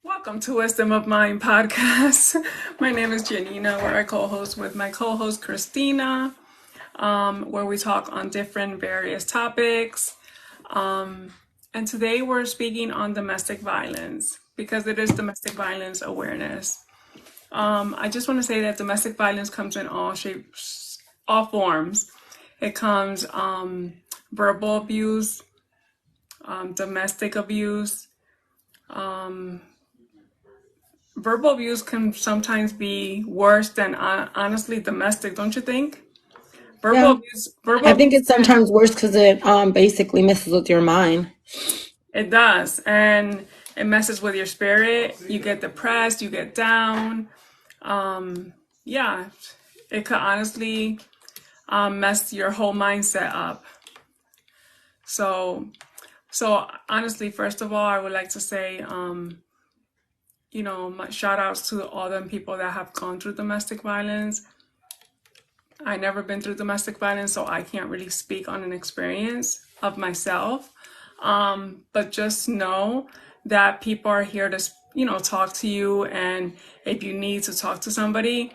Welcome to Wisdom of Mind podcast. My name is Janina, where I co-host with my co-host Christina, where we talk on different various topics. And today we're speaking on domestic violence because it is Domestic Violence Awareness. I just want to say that domestic violence comes in all shapes, all forms. It comes verbal abuse, domestic abuse. Verbal abuse can sometimes be worse than honestly domestic, don't you think? Verbal Yeah, abuse, verbal I think abuse it's sometimes worse because it basically messes with your mind. it does, and it messes with your spirit. You get depressed, you get down. Yeah, it could honestly mess your whole mindset up. So, so honestly, first of all, I would like to say, my shout outs to all them people that have gone through domestic violence. I never been through domestic violence, so I can't really speak on an experience of myself. But just know that people are here to, talk to you, and if you need to talk to somebody,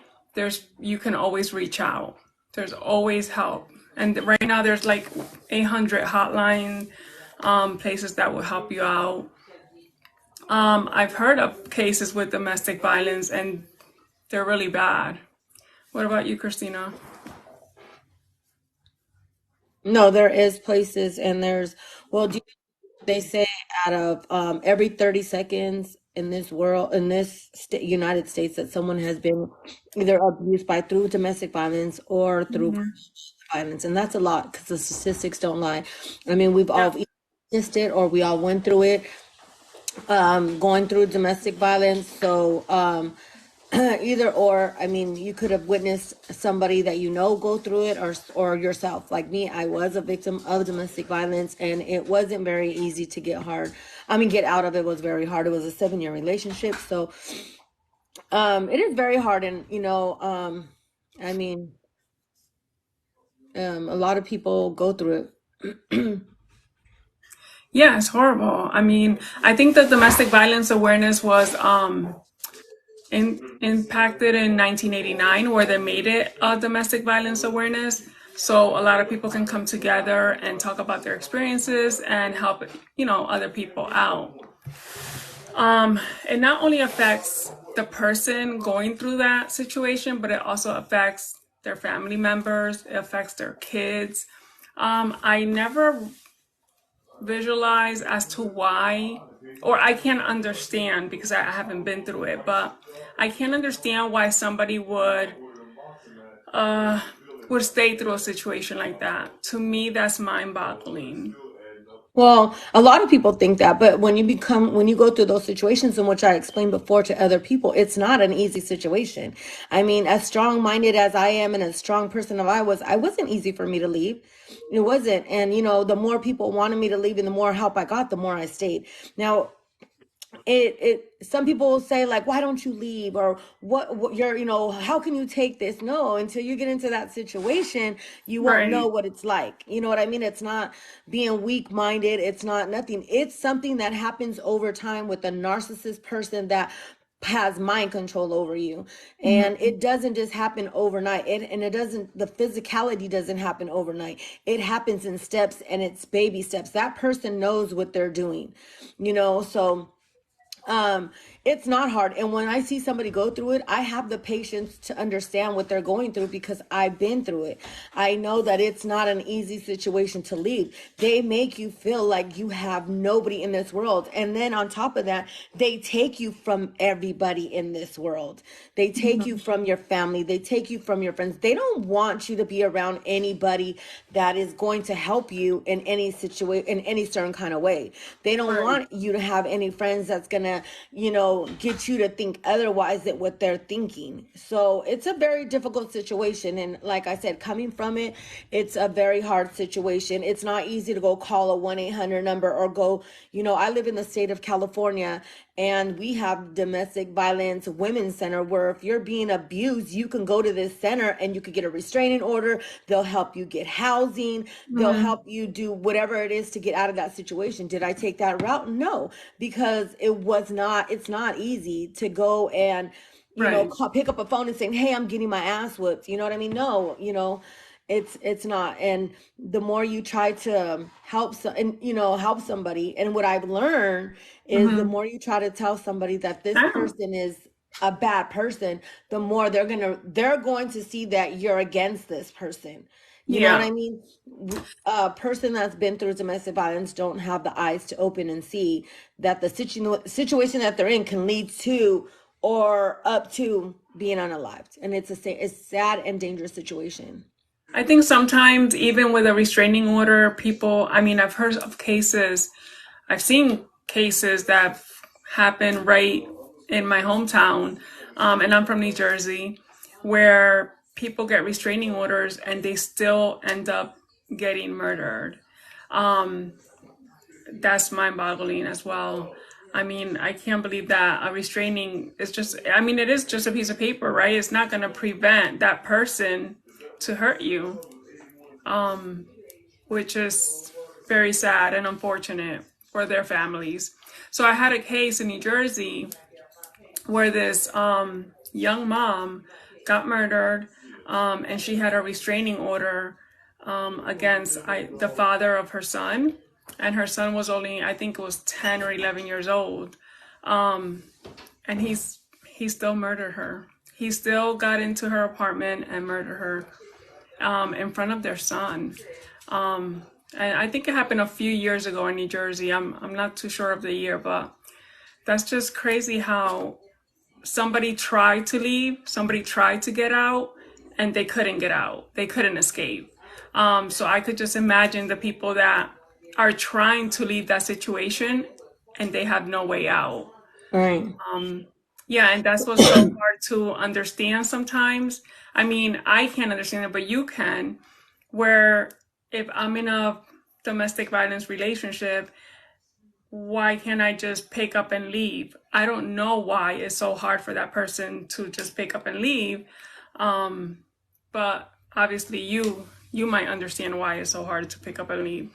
you can always reach out. There's always help, and right now there's like 800 hotline places that will help you out. I've heard of cases with domestic violence, and they're really bad. What about you, Christina? No, there is places and they say out of every 30 seconds in this world, in this United States, that someone has been either abused by through domestic violence or through violence. And that's a lot because the statistics don't lie. I mean, we've Yeah. all witnessed it or we all went through it, going through domestic violence. So, either or, I mean, you could have witnessed somebody that you know go through it, or yourself. Like me, I was a victim of domestic violence, and it wasn't very easy to get out of it was very hard. It was a 7-year relationship, so it is very hard. And I mean, a lot of people go through it. Yeah, it's horrible. I mean, I think that domestic violence awareness was impacted in 1989, where they made it domestic violence awareness. So a lot of people can come together and talk about their experiences and help, other people out. It not only affects the person going through that situation, but it also affects their family members. It affects their kids. I never visualize as to why, or I can't understand because I haven't been through it, but I can't understand why somebody would stay through a situation like that. To me, that's mind-boggling. Well, a lot of people think that, but when you go through those situations in which I explained before to other people, it's not an easy situation. I mean, as strong-minded as I am and as strong person as I wasn't easy for me to leave. It wasn't. And, the more people wanted me to leave and the more help I got, the more I stayed. Now, some people will say, like, why don't you leave, or what you're, how can you take this? No, until you get into that situation, you won't know Right. what it's like. You know what I mean? It's not being weak minded, it's not nothing. It's something that happens over time with a narcissist person that has mind control over you. And it doesn't just happen overnight. The physicality doesn't happen overnight. It happens in steps, and it's baby steps. That person knows what they're doing, so um it's not hard. And when I see somebody go through it, I have the patience to understand what they're going through because I've been through it. I know that it's not an easy situation to leave. They make you feel like you have nobody in this world, and then on top of that, they take you from everybody in this world. They take you from your family, they take you from your friends. They don't want you to be around anybody that is going to help you in any situation, in any certain kind of way. They don't Right. want you to have any friends that's gonna, get you to think otherwise than what they're thinking. So it's a very difficult situation. And like I said, coming from it, it's a very hard situation. It's not easy to go call a 1-800 number or go, I live in the state of California, And we have domestic violence women's center where if you're being abused, you can go to this center and you could get a restraining order. They'll help you get housing. They'll Mhm. help you do whatever it is to get out of that situation. Did I take that route? No, because it's not easy to go and, Right. pick up a phone and saying, hey, I'm getting my ass whipped. You know what I mean? No, it's not. And the more you try to help somebody, and what I've learned is the Hmm. more you try to tell somebody that this person is a bad person, the more they're going to see that you're against this person. You know what Yeah. I mean? A person that's been through domestic violence don't have the eyes to open and see that the situation that they're in can lead to or up to being unalived, and it's sad and dangerous situation. I think sometimes even with a restraining order, people, I mean, I've heard of cases, I've seen cases that happen right in my hometown, and I'm from New Jersey, where people get restraining orders and they still end up getting murdered. Um, that's mind-boggling as well. I mean, I can't believe that a restraining is just, I mean, it is just a piece of paper, right? It's not going to prevent that person to hurt you, which is very sad and unfortunate for their families. So I had a case in New Jersey where this young mom got murdered, and she had a restraining order against the father of her son, and her son was only, I think it was 10 or 11 years old, and he still murdered her. He still got into her apartment and murdered her in front of their son. And I think it happened a few years ago in New Jersey. I'm not too sure of the year, but that's just crazy how somebody tried to leave, somebody tried to get out, and they couldn't get out. They couldn't escape. So I could just imagine the people that are trying to leave that situation and they have no way out. Right. Yeah, and that's what's so hard to understand sometimes. I mean, I can't understand it, but you can. Where if I'm in a domestic violence relationship, why can't I just pick up and leave? I don't know why it's so hard for that person to just pick up and leave. Um, but obviously you might understand why it's so hard to pick up and leave,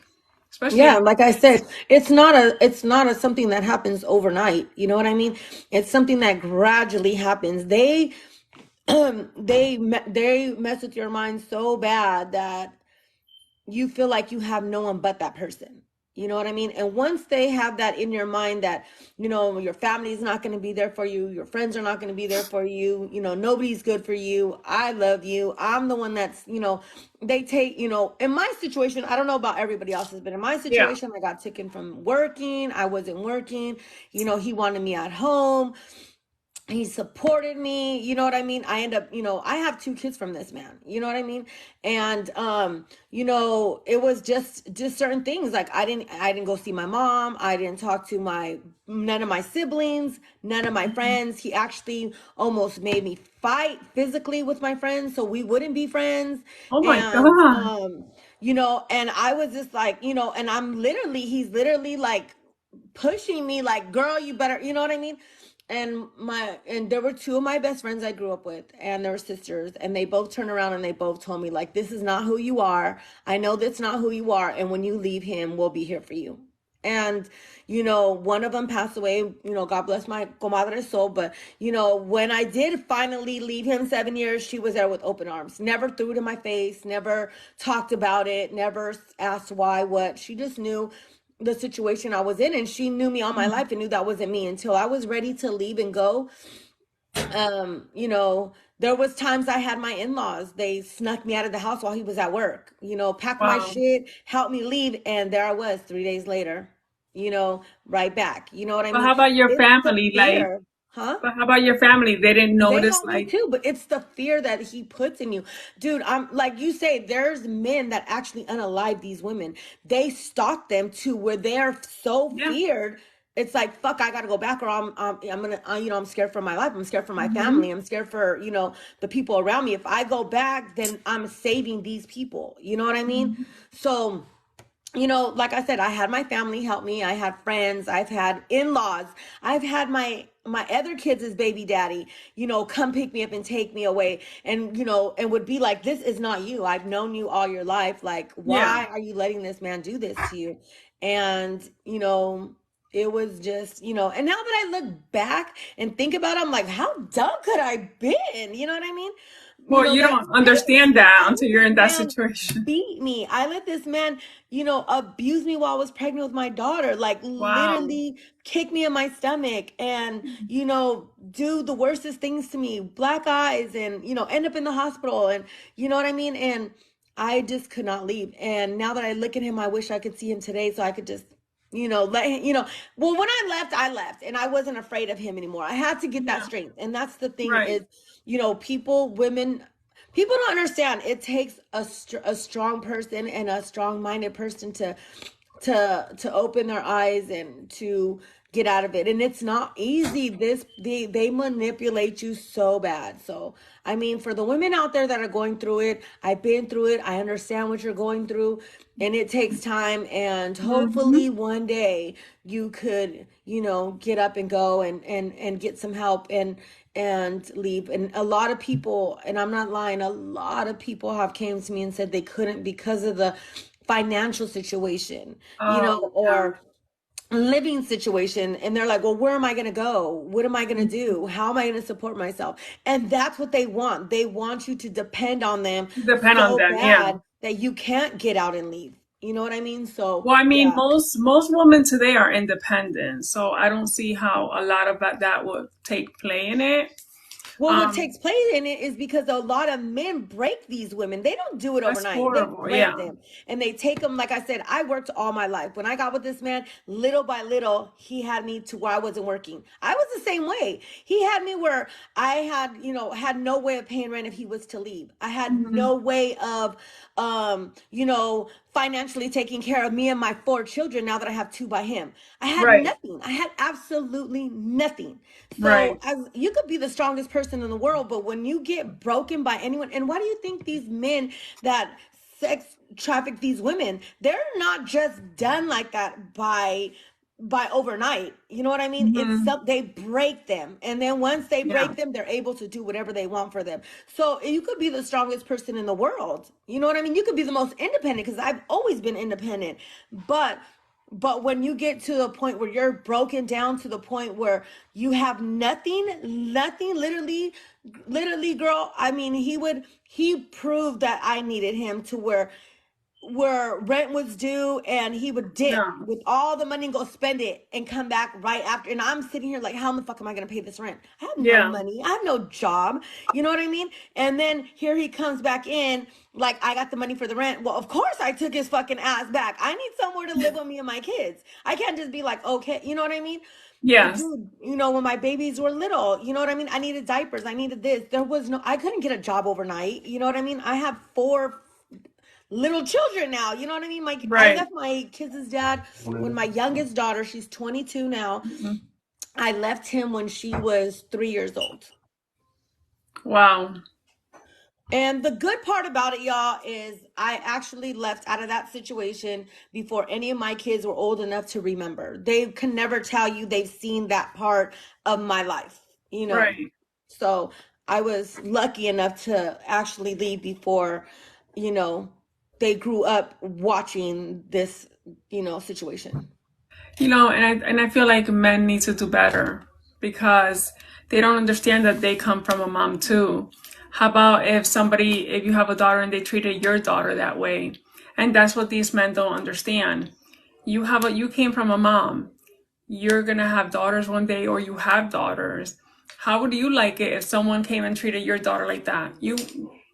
especially Yeah, if like I said, it's not a something that happens overnight. You know what I mean? It's something that gradually happens. They mess with your mind so bad that you feel like you have no one but that person. You know what I mean? And once they have that in your mind that, your family is not going to be there for you, your friends are not going to be there for you, nobody's good for you. I love you. I'm the one that's, they take, in my situation, I don't know about everybody else's, but in my yeah. situation, I got taken from working. I wasn't working. He wanted me at home. He supported me. You know what I mean? I end up, I have two kids from this man. You know what I mean? And it was just certain things. Like I didn't go see my mom. I didn't talk to my none of my siblings, none of my friends. He actually almost made me fight physically with my friends so we wouldn't be friends. Oh my And God. and I was just like, and he's literally like pushing me like, girl, you better, you know what I mean? And there were two of my best friends I grew up with, and they were sisters, and they both turned around and they both told me, like, this is not who you are. I know that's not who you are, and when you leave him, we'll be here for you. And one of them passed away, God bless my comadre's soul. But when I did finally leave him 7 years, she was there with open arms, never threw it in my face, never talked about it, never asked why, what. She just knew the situation I was in, and she knew me all my life and knew that wasn't me until I was ready to leave and go. There was times I had my in-laws, they snuck me out of the house while he was at work, packed my Wow. shit, helped me leave, and there I was 3 days later, right back. You know what I But mean? how about your It's the family? Like, fear. Huh? but how about your family? They didn't They notice, help me like, too, but it's the fear that he puts in you. Dude, I'm like you say, there's men that actually unalive these women. They stalk them to where they're so yeah. feared. It's like, fuck, I gotta go back, or I'm gonna, I'm scared for my life. I'm scared for my family. Hmm. I'm scared for, the people around me. If I go back, then I'm saving these people. You know what I mean? So, you know, like I said, I had my family help me. I had friends. I've had in-laws. I've had my other kids' as baby daddy, you know, come pick me up and take me away, and you know, and would be like, "This is not you. I've known you all your life. Like, Yeah. why are you letting this man do this to you?" And you know, it was just, you know, and now that I look back and think about it, I'm like, how dumb could I been? You know what I mean? You Well, know, you that don't understand that I until let you're this in that man situation. beat me. I let this man, you know, abuse me while I was pregnant with my daughter. Like Wow. literally kick me in my stomach and, you know, do the worstest things to me, black eyes and, you know, end up in the hospital and you know what I mean? And I just could not leave. And now that I look at him, I wish I could see him today so I could just you know, let him, you know, well, when I left and I wasn't afraid of him anymore. I had to get that Yeah. strength. And that's the thing Right. is, you know, people don't understand. It takes a strong person and a strong-minded person to open their eyes and to get out of it. And it's not easy. They manipulate you so bad. So, I mean, for the women out there that are going through it, I've been through it. I understand what you're going through, and it takes time and Hmm. hopefully one day you could, you know, get up and go and get some help and leave. And a lot of people, and I'm not lying, a lot of people have came to me and said they couldn't because of the financial situation, you know, Oh, yeah. or living situation. And they're like, well, where am I going to go? What am I going to do? How am I going to support myself? And that's what they want. They want you to depend on them Depend on so them. Yeah. bad that you can't get out and leave. You know what I mean? So, Well, I mean, yeah. most women today are independent, so I don't see how a lot of that would take play in it. Well, what Um, takes place in it is because a lot of men break these women. They don't do it that's overnight. They horrible. break Yeah. them and they take them. Like I said, I worked all my life. When I got with this man, little by little, he had me to where I wasn't working. I was the same way. He had me where I had, you know, had no way of paying rent if he was to leave. I had Hmm. no way of, you know, financially taking care of me and my four children now that I have two by him. I had Right. nothing. I had absolutely nothing. So Right. as you could be the strongest person in the world, but when you get broken by anyone, and why do you think these men that sex traffic these women, they're not just done like that by overnight. You know what I mean? It's Hmm. some they break them. And then once they Yeah. break them, they're able to do whatever they want for them. So you could be the strongest person in the world. You know what I mean? You could be the most independent because I've always been independent. But but when you get to the point where you're broken down to the point where you have nothing, literally, girl, I mean, he proved that I needed him to where rent was due and he would dip Yeah. with all the money and go spend it and come back right after. And I'm sitting here like, how in the fuck am I going to pay this rent? I have no Yeah. money. I have no job. You know what I mean? And then here he comes back in like, I got the money for the rent. Well, of course I took his fucking ass back. I need somewhere to live with me and my kids. I can't just be like, okay, you know what I mean? Yes. Dude, you know, when my babies were little, you know what I mean? I needed diapers. I needed this. I couldn't get a job overnight. You know what I mean? I have four little children now. You know what I mean? I Right. left my kids' dad when my youngest daughter, she's 22 now. Mhm. I left him when she was 3 years old. Wow. And the good part about it, y'all, is I actually left out of that situation before any of my kids were old enough to remember. They can never tell you they've seen that part of my life, you know. Right. So I was lucky enough to actually leave before, you know, they grew up watching this, you know, situation. And I feel like men need to do better because they don't understand that they come from a mom too. How about if you have a daughter and they treated your daughter that way? And that's what these men don't understand. You came from a mom. You're gonna have daughters one day, or you have daughters. How would you like it if someone came and treated your daughter like that? You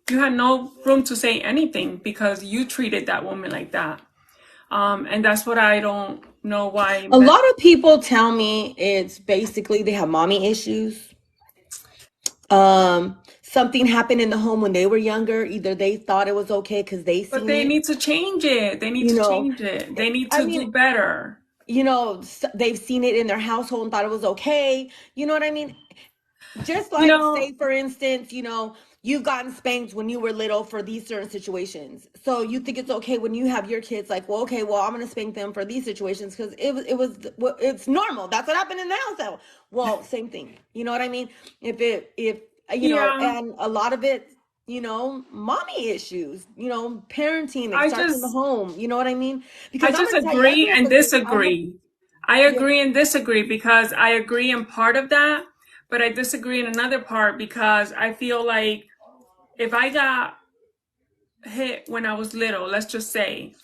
had no room to say anything because you treated that woman like that. And that's what I don't know why A men. lot of people tell me it's basically they have mommy issues. Something happened in the home when they were younger. Either they thought it was okay because they But seen they it. need to change it. They need You to know, change it. They need I to mean, do better. you know, they've seen it in their household and thought it was okay. You know what I mean? Just You like know, say for instance, you know, you've gotten spanked when you were little for these certain situations. So you think it's okay when you have your kids, like, well, okay, well, I'm going to spank them for these situations because it's normal. That's what happened in the household. Well, same thing. You know what I mean? If, Yeah, and a lot of it, mommy issues, parenting, it I starts in the just home. You know what I mean? I Because I'm just going to tell you, I agree grew up and with, disagree. I yeah, agree and disagree because I agree in part of that, but I disagree in another part because I feel like if I got hit when I was little, let's just say,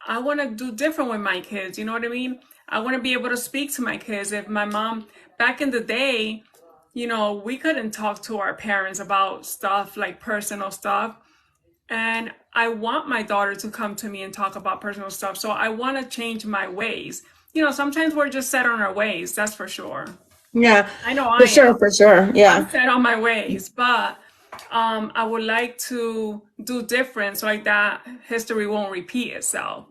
I want to do different with my kids. You know what I mean? I want to be able to speak to my kids. If my mom, back in the day, we couldn't talk to our parents about stuff like personal stuff. And I want my daughter to come to me and talk about personal stuff. So I want to change my ways. Sometimes we're just set on our ways, that's for sure. yeah, I know I for sure, am. for sure. I'm Yeah. set on my ways, but I would like to do different so like that history won't repeat itself.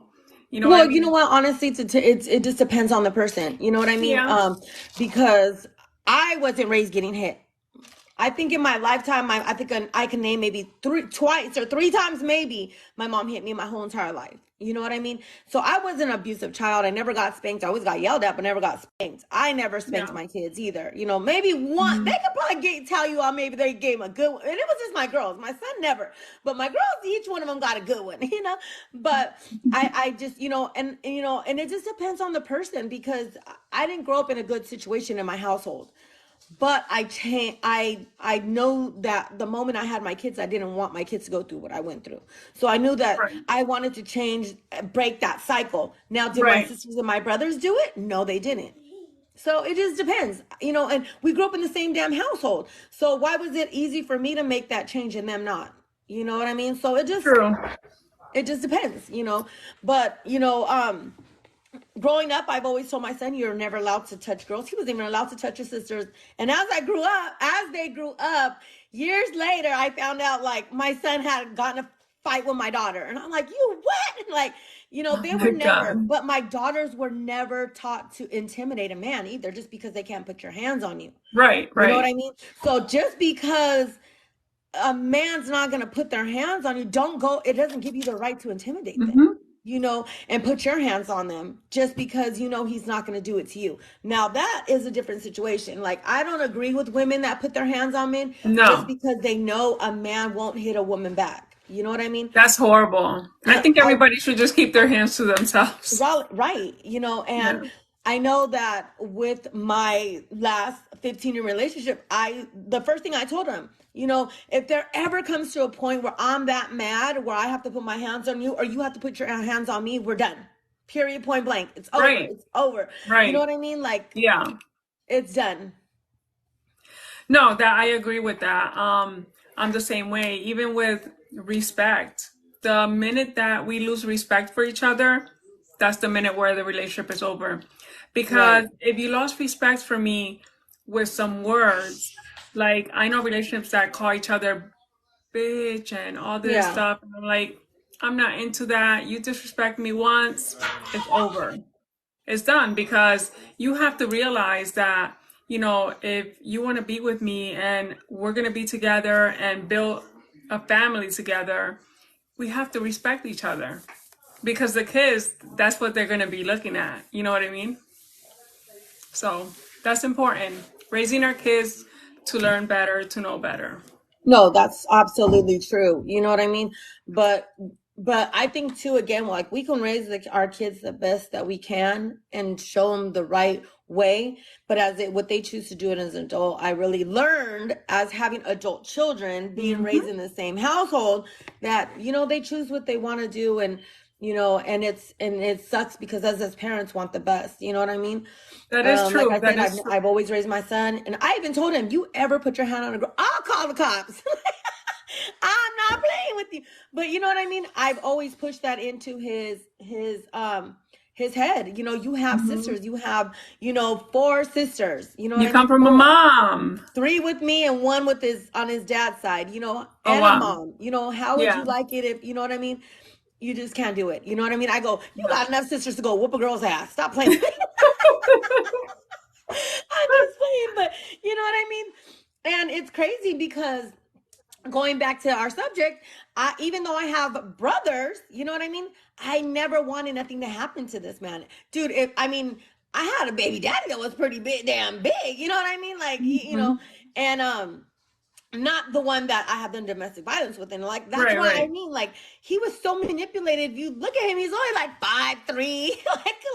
You know what I Well, you know mean? what? Honestly, it just depends on the person. You know what I mean? Yeah. Because I wasn't raised getting hit. I think in my lifetime, I think I can name maybe twice or three times maybe my mom hit me my whole entire life. You know what I mean? So I was an abusive child. I never got spanked. I always got yelled at, but never got spanked. I never spanked Yeah. my kids either. Maybe one, they Mhm. could probably tell you, maybe they gave a good one. And it was just my girls. My son never. But my girls, each one of them got a good one, But I just, and it just depends on the person because I didn't grow up in a good situation in my household. But I know that the moment I had my kids, I didn't want my kids to go through what I went through. So I knew that Right. I wanted to change, break that cycle. Now, did my Right. sisters and my brothers do it? No, they didn't. So it just depends, and we grew up in the same damn household. So why was it easy for me to make that change and them not? You know what I mean? So True. it just depends. But growing up, I've always told my son, you're never allowed to touch girls. He wasn't even allowed to touch his sisters. And as they grew up, years later, I found out like my son had gotten a fight with my daughter. And I'm like, you what? And like, Oh they were my never, God. but my daughters were never taught to intimidate a man either, just because they can't put your hands on you. Right. You know what Right. I mean? So just because a man's not going to put their hands on you, it doesn't give you the right to intimidate them, Hmm. and put your hands on them just because he's not going to do it to you. Now that is a different situation. Like, I don't agree with women that put their hands on men just No, because they know a man won't hit a woman back. You know what I mean? that's horrible. I think I everybody should just keep their hands to themselves. Right, and Yeah. I know that with my last 15-year relationship, the first thing I told him, if there ever comes to a point where I'm that mad where I have to put my hands on you or you have to put your hands on me, we're done. Period, point blank. It's over. Right. It's over. You know Right. what I mean? Like, Yeah. it's done. No, that I agree with that. I'm the same way. Even with respect, the minute that we lose respect for each other, that's the minute where the relationship is over. Right. Because if you lost respect for me with some words, like I know relationships that call each other bitch and all this Yeah. stuff, and I'm like, I'm not into that. You disrespect me once, it's over. It's done because you have to realize that, if you want to be with me and we're going to be together and build a family together, we have to respect each other because the kids, that's what they're going to be looking at. You know what I mean? So that's important. Raising our kids to learn better, to know better. No, that's absolutely true. You know what I mean? But I think too, again, like, we can raise our kids the best that we can and show them the right way. But what they choose to do it as an adult, I really learned as having adult children being raised Hmm. in the same household that they choose what they want to do, and it sucks because as parents want the best. You know what I mean? That is Like true. I That said, is true. I've always raised my son, and I even told him, "You ever put your hand on a girl, I'll call the cops." I'm not playing with you. But you know what I mean? I've always pushed that into his head. You have Hmm. sisters. You have, four sisters. You know what You I come mean? from a Four. mom. Three with me and one with his on his dad's side, Oh, and a wow. mom. How would Yeah. you like it if, you know what I mean? You just can't do it. You know what I mean? I go, you No. got enough sisters to go whoop a girl's ass. Stop playing with me. I'm just playing, but you know what I mean? And it's crazy because going back to our subject, even though I have brothers, you know what I mean? I never wanted nothing to happen to this man. Dude, if I mean, I had a baby daddy that was pretty big, damn big, you know what I mean? Like, you know, Mhm. and not the one that I have done domestic violence with. And like that's Right, why I right. mean, like he was so manipulated. If you look at him, he's only like 5'3",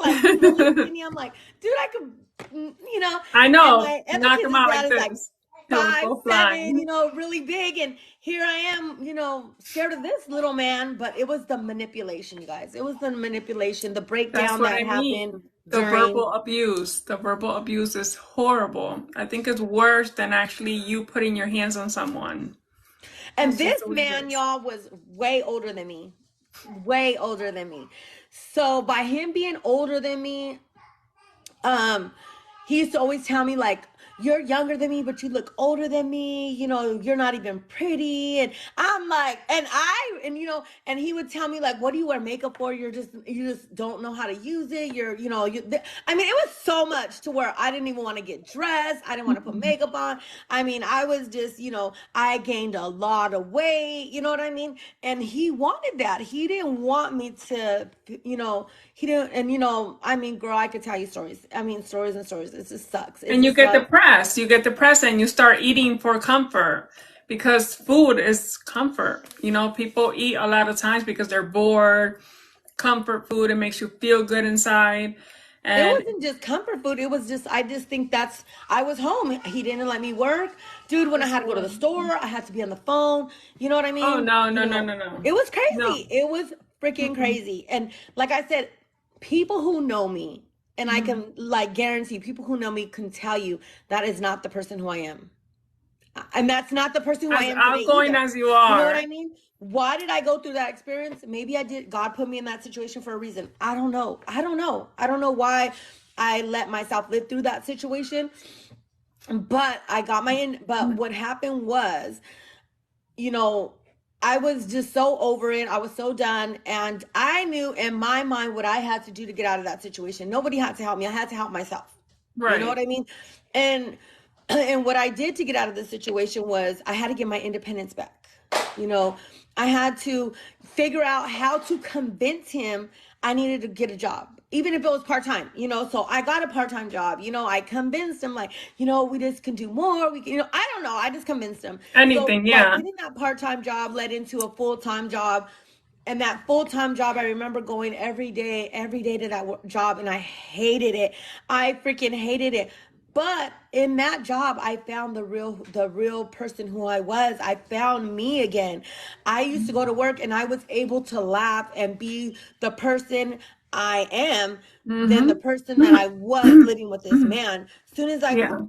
like really skinny. I'm like, dude, I could you know, I and know. my other Knock him kid's out dad like is like this. He'll five, go seven, you flying. know, really big. And here I am, you know, scared of this little man. But it was the manipulation, you guys. It was the manipulation, the That's breakdown what that I mean. happened The during. verbal abuse. The verbal abuse is horrible. I think it's worse than actually you putting your hands on someone. And It's just this the way it man, is. y'all, was way older than me. Way older than me. So by him being older than me, um he used to always tell me like, you're younger than me but you look older than me, you know, you're not even pretty. And I'm like, and you know, and he would tell me like, what do you wear makeup for? You just don't know how to use it. You're, you know, I mean, it was so much to where I didn't even want to get dressed. I didn't want to put Mhm. makeup on. I mean, I was just, you know, I gained a lot of weight, you know what I mean? And he wanted that. He didn't want me to, you know, he didn't. And you know, I mean, girl, I could tell you stories. I mean, stories and stories. It just sucks. It And you just get sucks. depressed. You get depressed and you start eating for comfort because food is comfort. You know, people eat a lot of times because they're bored. Comfort food, it makes you feel good inside. It And wasn't just comfort food. It was just, I just think that's, I was home. He didn't let me work. Dude, when I it's had to go to the horrible. store, I had to be on the phone. You know what I Oh, mean? no, You no, no, know, no, no. it was No. crazy. It was freaking Mm-mm. crazy. And like I said, people who know me, and I Mhm. can like guarantee people who know me can tell you that is not the person who I am. And that's not the person who I As am today outgoing either. as you You know what are. I mean? Why did I go through that experience? Maybe I did. God put me in that situation for a reason. I don't know. I don't know. I don't know why I let myself live through that situation. But I got my in. But what happened was, you know, I was just so over it. I was so done. And I knew in my mind what I had to do to get out of that situation. Nobody had to help me. I had to help myself. You know what Right. I mean? And and what I did to get out of the situation was I had to get my independence back. You know, I had to figure out how to convince him I needed to get a job, even if it was part time, you know. So I got a part time job, you know. I convinced him, like, you know, we just can do more. We can, you know, I don't know. I just convinced him. So Anything, by yeah. getting that part time job led into a full time job. And that full time job, I remember going every day to that job, and I hated it. I freaking hated it. But in that job, I found the real person who I was. I found me again. I used to go to work and I was able to laugh and be the person I am than the Mm-hmm. person that I was living with this man. As soon as Yeah.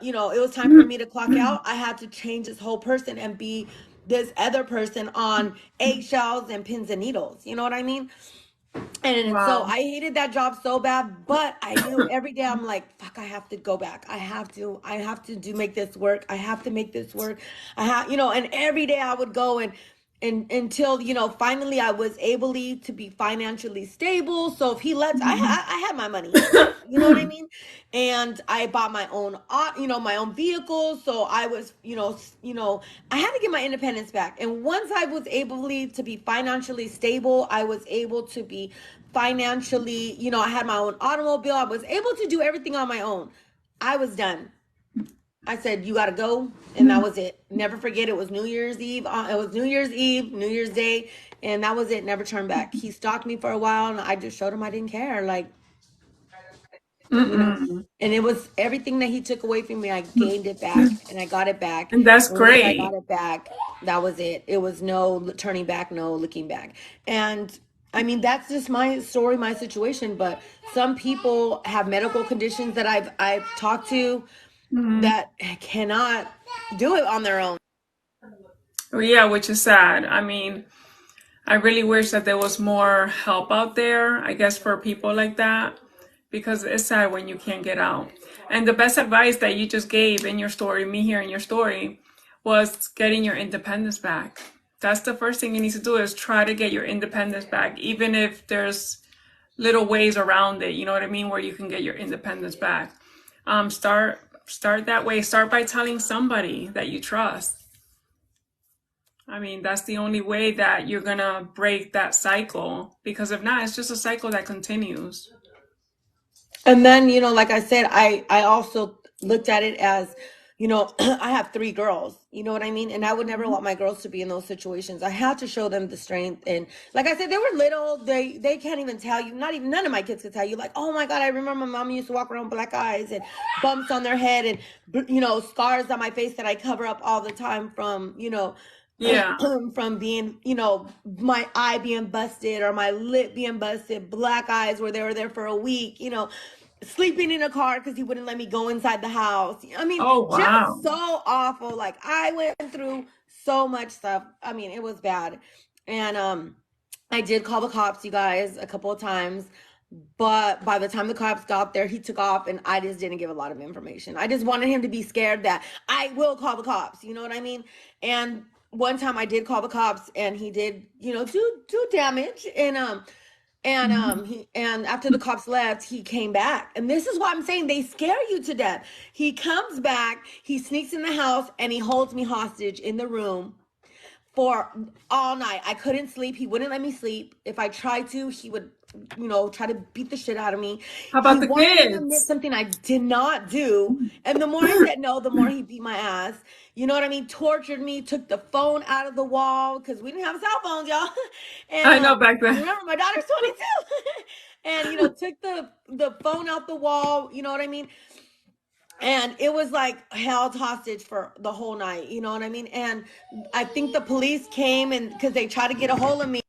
you know, it was time for me to clock out, I had to change this whole person and be this other person on eggshells and pins and needles. You know what I mean? And so Wow. I hated that job so bad, but I knew every day I'm like, fuck, I have to go back. I have to do make this work. I have to make this work. I have, you know, and every day I would go and until, you know, finally I was able to be financially stable. So if he lets, I had my money. You know what I mean? And I bought my own, you know, my own vehicle. So I was, you know, I had to get my independence back. And once I was able to be financially stable, I was able to be financially, you know, I had my own automobile. I was able to do everything on my own. I was done. I said, you got to go. And that was it. Never forget, it was New Year's Eve. It was New Year's Eve, New Year's Day. And that was it. Never turned back. He stalked me for a while and I just showed him I didn't care. Like, you know, Mm-mm. and it was everything that he took away from me. I gained it back and I got it back. And that's And once I got great. it back, that was it. It was no turning back, no looking back. And I mean, that's just my story, my situation. But some people have medical conditions that I've talked to Hmm. that cannot do it on their own. Well, yeah, which is sad. I mean, I really wish that there was more help out there, I guess, for people like that, because it's sad when you can't get out. And the best advice that you just gave in your story, me hearing your story, was getting your independence back. That's the first thing you need to do is try to get your independence back, even if there's little ways around it, you know what I mean, where you can get your independence back. Start that way. Start by telling somebody that you trust. I mean, that's the only way that you're gonna break that cycle, because if not, it's just a cycle that continues. And then, like I said, I also looked at it as, I have three girls, you know what I mean? And I would never want my girls to be in those situations. I had to show them the strength. And like I said, they were little. They can't even tell you, not even none of my kids could tell you, like, oh my God, I remember my mom used to walk around with black eyes and bumps on their head and scars on my face that I cover up all the time from, Yeah. from being, my eye being busted or my lip being busted, black eyes where they were there for a week, sleeping in a car because he wouldn't let me go inside the house. I mean, Oh, just wow. so awful. Like I went through so much stuff. I mean, it was bad. And I did call the cops, you guys, a couple of times. But by the time the cops got there, he took off and I just didn't give a lot of information. I just wanted him to be scared that I will call the cops. You know what I mean? And one time I did call the cops and he did, do damage. And after the cops left, he came back. And this is why I'm saying they scare you to death. He comes back, he sneaks in the house, and he holds me hostage in the room for all night. I couldn't sleep. He wouldn't let me sleep. If I tried to, he would, try to beat the shit out of me. How He about the wanted me to admit kids? something I did not do. And the more I said no, the more he beat my ass. You know what I mean? Tortured me, took the phone out of the wall because we didn't have cell phones, y'all. And I know back then. remember, my daughter's 22. And, took the phone out the wall. You know what I mean? And it was like held hostage for the whole night, you know what I mean? And I think the police came and because they tried to get a hold of me.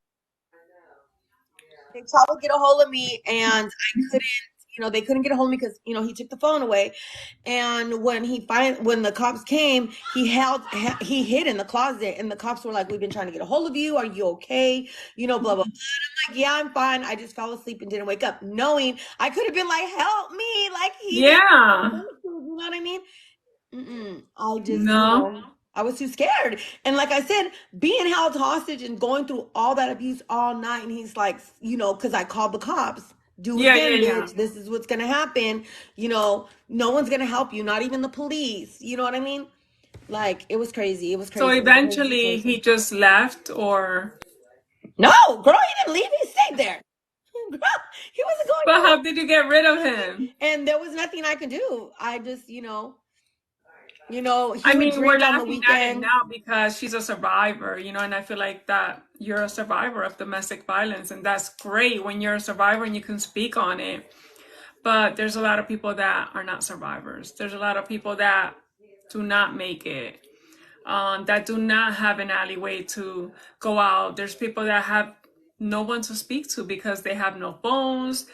They tried to get a hold of me and I couldn't, they couldn't get a hold of me because, he took the phone away. And when when the cops came, he hid in the closet and the cops were like, we've been trying to get a hold of you. Are you okay? Blah, blah, blah. I'm like, yeah, I'm fine. I just fell asleep and didn't wake up, knowing I could have been like, help me. Like he did. Yeah. You know what I mean? I just, No. I was too scared. And like I said, being held hostage and going through all that abuse all night. And he's like, because I called the cops. Do it Yeah, yeah, again, yeah. bitch. This is what's going to happen. No one's going to help you, not even the police. You know what I mean? Like, it was crazy. It was So crazy. It was a crazy eventually he situation. just left, or No, girl, he didn't leave. He stayed there. Girl, he wasn't going but nowhere. how did you get rid of him? And there was nothing I could do. I just, I he would mean, we're drink on the laughing at it weekends. now because she's a survivor, and I feel like that you're a survivor of domestic violence, and that's great when you're a survivor and you can speak on it. But there's a lot of people that are not survivors. There's a lot of people that do not make it, that do not have an alleyway to go out. There's people that have no one to speak to because they have no phones,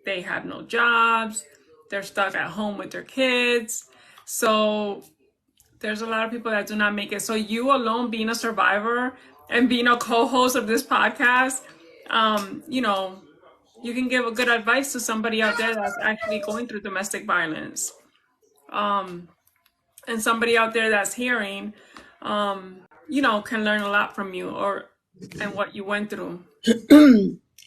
they have no jobs, they're stuck at home with their kids. So there's a lot of people that do not make it. So you alone being a survivor and being a co-host of this podcast, um, you know, you can give a good advice to somebody out there that's actually going through domestic violence. Um, and somebody out there that's hearing, can learn a lot from you and what you went through.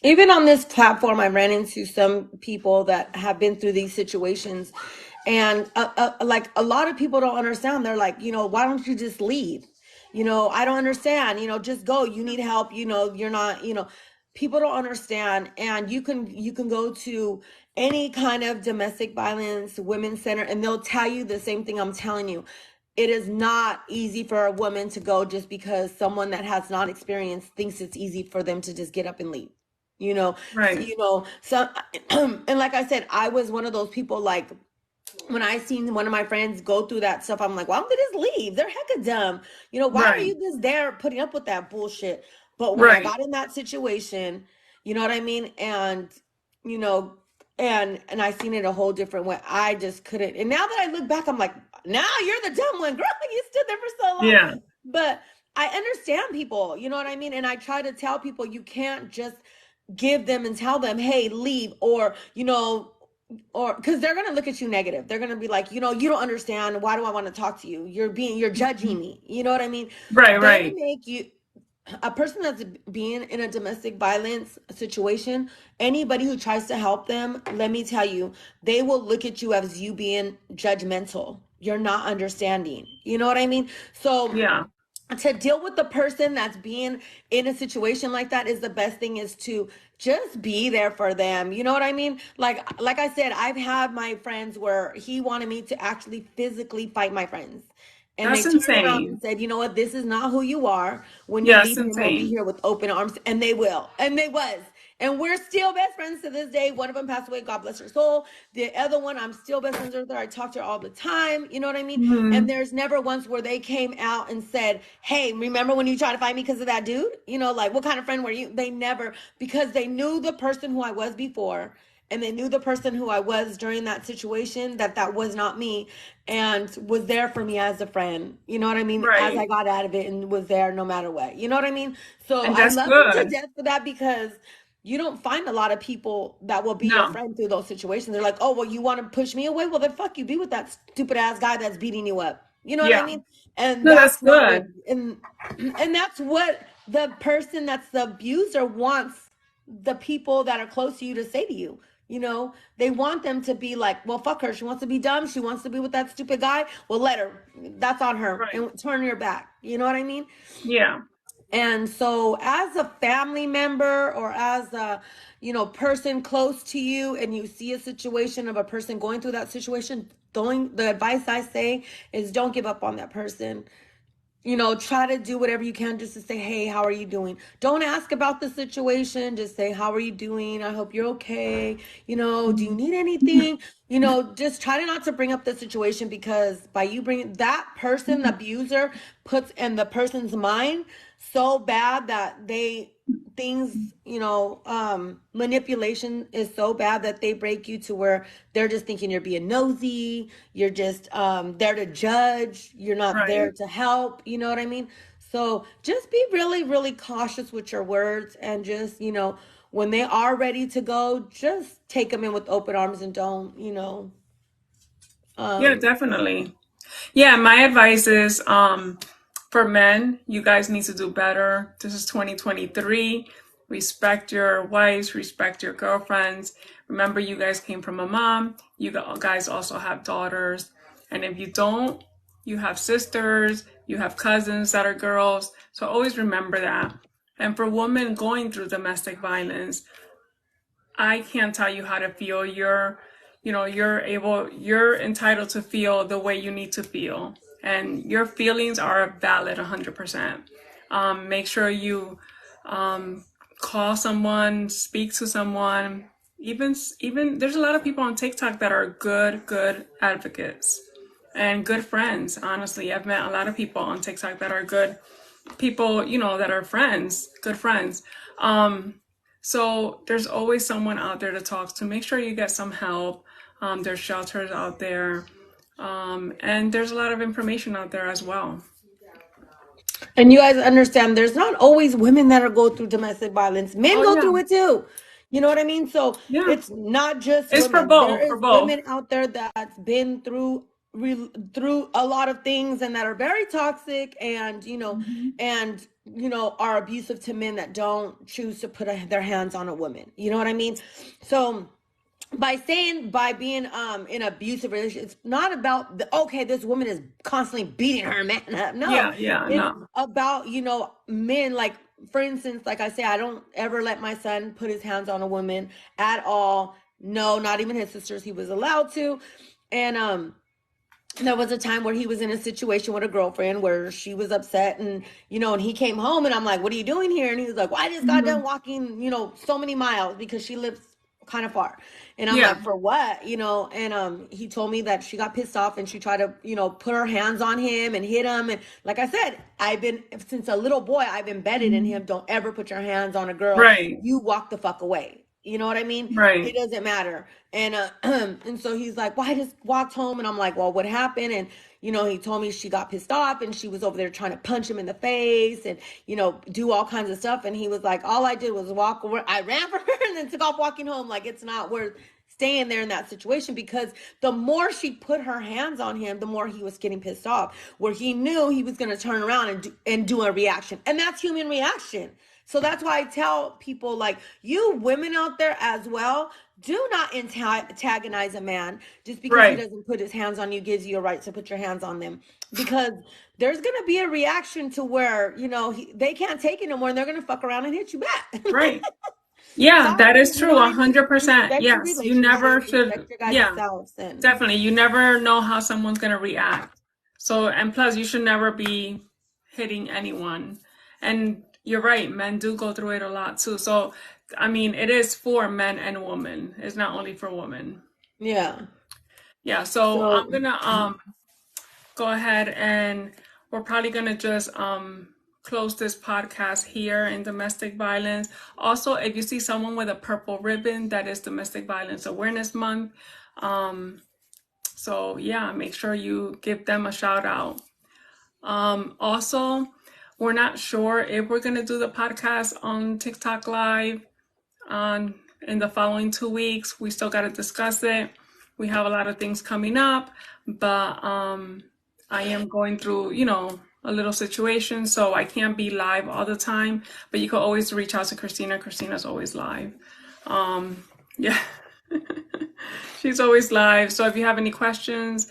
Even on this platform, I ran into some people that have been through these situations, and like a lot of people don't understand. They're like, why don't you just leave? I don't understand. Just go. You need help. You're not. People don't understand, and you can go to any kind of domestic violence women's center, and they'll tell you the same thing I'm telling you. It is not easy for a woman to go just because someone that has not experienced thinks it's easy for them to just get up and leave. You know, Right. some, and like I said, I was one of those people. Like when I seen one of my friends go through that stuff, I'm like, why don't they just leave? They're hecka dumb. Why are Right. you just there putting up with that bullshit? But when I Right. got in that situation, you know what I mean? And, you know, and I seen it a whole different way. I just couldn't. And now that I look back, I'm like, now you're the dumb one, girl. You stood there for so long. Yeah. But I understand people, you know what I mean? And I try to tell people you can't just give them and tell them, hey, leave, or because they're gonna look at you negative. They're gonna be like, you don't understand. Why do I want to talk to you? You're judging me. You know what I mean? Right. They Right. make you a person that's being in a domestic violence situation. Anybody who tries to help them, let me tell you, they will look at you as you being judgmental. You're not understanding. You know what I mean? So Yeah. to deal with the person that's being in a situation like that is the best thing is to just be there for them. You know what I mean? Like I said, I've had my friends where he wanted me to actually physically fight my friends. And they That's turned around and insane. said, you know what, this is not who you are. When you Yeah, it's leave here, we'll be insane. here with open arms. And they will. And they was. And we're still best friends to this day. One of them passed away. God bless her soul. The other one, I'm still best friends with her. I talk to her all the time. You know what I mean? And Hmm. there's never once where they came out and said, hey, remember when you tried to fight me because of that dude? You know, like, what kind of friend were you? They never, because they knew the person who I was before, and they knew the person who I was during that situation, that was not me, and was there for me as a friend. You know what I mean? As I Right. got out of it, and was there no matter what. You know what I mean? So And I that's love him to good. death for that, because you don't find a lot of people that will be your No. friend through those situations. They're like, oh, well, you want to push me away? Well, then fuck you. Be with that stupid ass guy that's beating you up. You know what I Yeah. mean? And No, that's that's not what, good. and that's what the person that's the abuser wants the people that are close to you to say to you. You know, they want them to be like, well, fuck her. She wants to be dumb. She wants to be with that stupid guy. Well, let her. That's on her. Right. And turn your back. You know what I mean? Yeah. And so, as a family member or as a, person close to you, and you see a situation of a person going through that situation, the advice I say is don't give up on that person. Try to do whatever you can just to say, hey, how are you doing? Don't ask about the situation. Just say, how are you doing? I hope you're okay. Do you Mhm. need anything? Just try to not to bring up the situation, because by you bringing that person, the abuser, puts in the person's mind so bad that manipulation is so bad that they break you to where they're just thinking you're being nosy, you're just there to judge, you're not there Right. to help. You know what I mean? So just be really, really cautious with your words, and just, when they are ready to go, just take them in with open arms, and don't, Yeah, um, definitely. Yeah, my advice is for men, you guys need to do better. This is 2023. Respect your wives, respect your girlfriends. Remember, you guys came from a mom. You guys also have daughters. And if you don't, you have sisters, you have cousins that are girls. So always remember that. And for women going through domestic violence, I can't tell you how to feel. You're entitled to feel the way you need to feel. And your feelings are valid 100%. Make sure you um, call someone, speak to someone. Even there's a lot of people on TikTok that are good advocates and good friends. Honestly, I've met a lot of people on TikTok that are good people, that are friends, good friends. Um, so there's always someone out there to talk to. Make sure you get some help. There's shelters out there. And there's a lot of information out there as well. and you guys understand there's not always women that are go through domestic violence. Men Oh go yeah. through it too. You know what I mean? So Yeah. it's not just It's for women. There both, for is both. women out there that's been through a lot of things, and that are very toxic, and Mhm. are abusive to men that don't choose to put their hands on a woman. You know what I mean? So by being in an abusive relationship, it's not about okay, this woman is constantly beating her man up. No, Yeah, yeah, it's no. about men. Like, for instance, like I say, I don't ever let my son put his hands on a woman at all. No, not even his sisters. He was allowed to. And there was a time where he was in a situation with a girlfriend where she was upset, and he came home, and I'm like, what are you doing here? And he was like, well, I just got done Mhm. walking so many miles, because she lives kind of far. And I'm Yeah, like, for what? And he told me that she got pissed off, and she tried to put her hands on him and hit him. And like I said, I've been, since a little boy, I've embedded in him, don't ever put your hands on a girl. right, You walk the fuck away. You know what I mean? It right. doesn't matter. And and so he's like, well, I just walked home. And I'm like, well, what happened? And he told me she got pissed off, and she was over there trying to punch him in the face, and do all kinds of stuff. And he was like, all I did was walk over. I ran for her and then took off walking home. Like, it's not worth staying there in that situation, because the more she put her hands on him, the more he was getting pissed off, where he knew he was going to turn around and do a reaction. And that's human reaction. So that's why I tell people, like, you women out there as well, do not antagonize a man just because he Right. doesn't put his hands on you, gives you a right to put your hands on them. Because there's going to be a reaction to where, they can't take it no more and they're going to fuck around and hit you back. Right. Yeah, that Sorry, is true. what I mean? 100%. Respect your Yes. You never relationship, respect should. your guys' Yeah, selves. And definitely. You never know how someone's going to react. So, and plus, you should never be hitting anyone. And you're right, men do go through it a lot too. So, I mean, it is for men and women. It's not only for women. yeah. Yeah, so I'm So, gonna go ahead and we're probably gonna just close this podcast here in domestic violence. Also, if you see someone with a purple ribbon, that is Domestic Violence Awareness Month. So yeah, make sure you give them a shout out. Also, we're not sure if we're gonna do the podcast on TikTok Live on in the following 2 weeks. We still gotta discuss it. We have a lot of things coming up, but I am going through, a little situation, so I can't be live all the time. But you can always reach out to Christina. Christina's always live. Yeah, she's always live. So if you have any questions,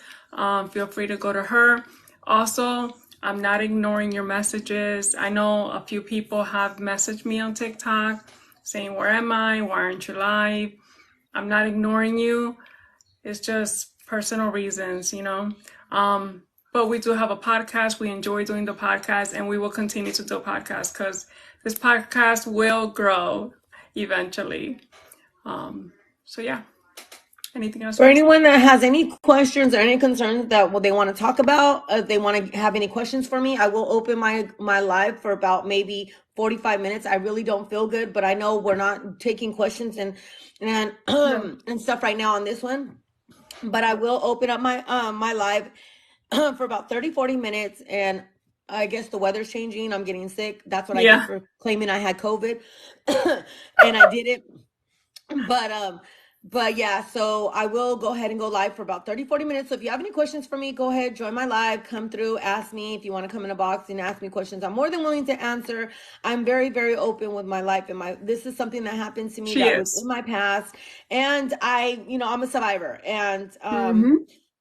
feel free to go to her. Also, I'm not ignoring your messages. I know a few people have messaged me on TikTok saying, "Where am I? Why aren't you live?" I'm not ignoring you. It's just personal reasons, But we do have a podcast. We enjoy doing the podcast, and we will continue to do a podcast because this podcast will grow eventually. So yeah. Anything else, for Chris? anyone that has any questions or any concerns that what they want to talk about, if they want to have any questions for me, I will open my live for about maybe 45 minutes. I really don't feel good, but I know we're not taking questions and Yeah. and stuff right now on this one. But I will open up my live for about 30-40 minutes. And I guess the weather's changing. I'm getting sick. That's what I get Yeah. for claiming I had COVID. And I did it. But yeah, so I will go ahead and go live for about 30-40 minutes. So if you have any questions for me, go ahead, join my live, come through, ask me. If you want to come in a box and ask me questions, I'm more than willing to answer. I'm very, very open with my life, and this is something that happened to me She that was is. in my past. And I'm a survivor, Mm-hmm.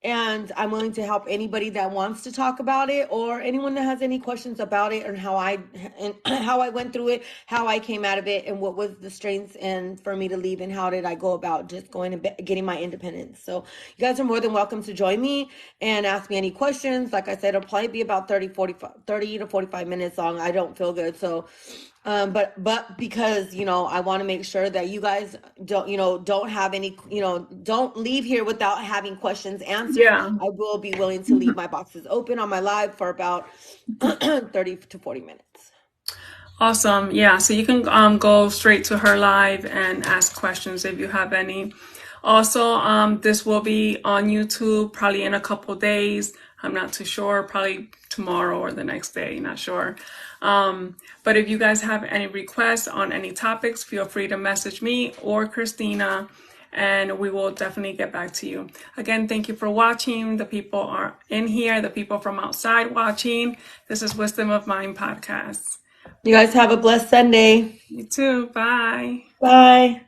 and I'm willing to help anybody that wants to talk about it, or anyone that has any questions about it, and how I went through it, how I came out of it, and what was the strengths and for me to leave, and how did I go about just going and getting my independence. So you guys are more than welcome to join me and ask me any questions. Like I said, it'll probably be about 30 to 45 minutes long. I don't feel good, so but because I want to make sure that you guys don't have any, don't leave here without having questions answered. Yeah. I will be willing to leave my boxes open on my live for about 30 to 40 minutes. Awesome. Yeah. So you can go straight to her live and ask questions if you have any. Also, this will be on YouTube probably in a couple days. I'm not too sure, probably tomorrow or the next day, not sure. But if you guys have any requests on any topics, feel free to message me or Christina, and we will definitely get back to you. Again, thank you for watching. The people are in here, the people from outside watching. This is Wisdom of Mind Podcast. You guys have a blessed Sunday. You too. Bye. Bye.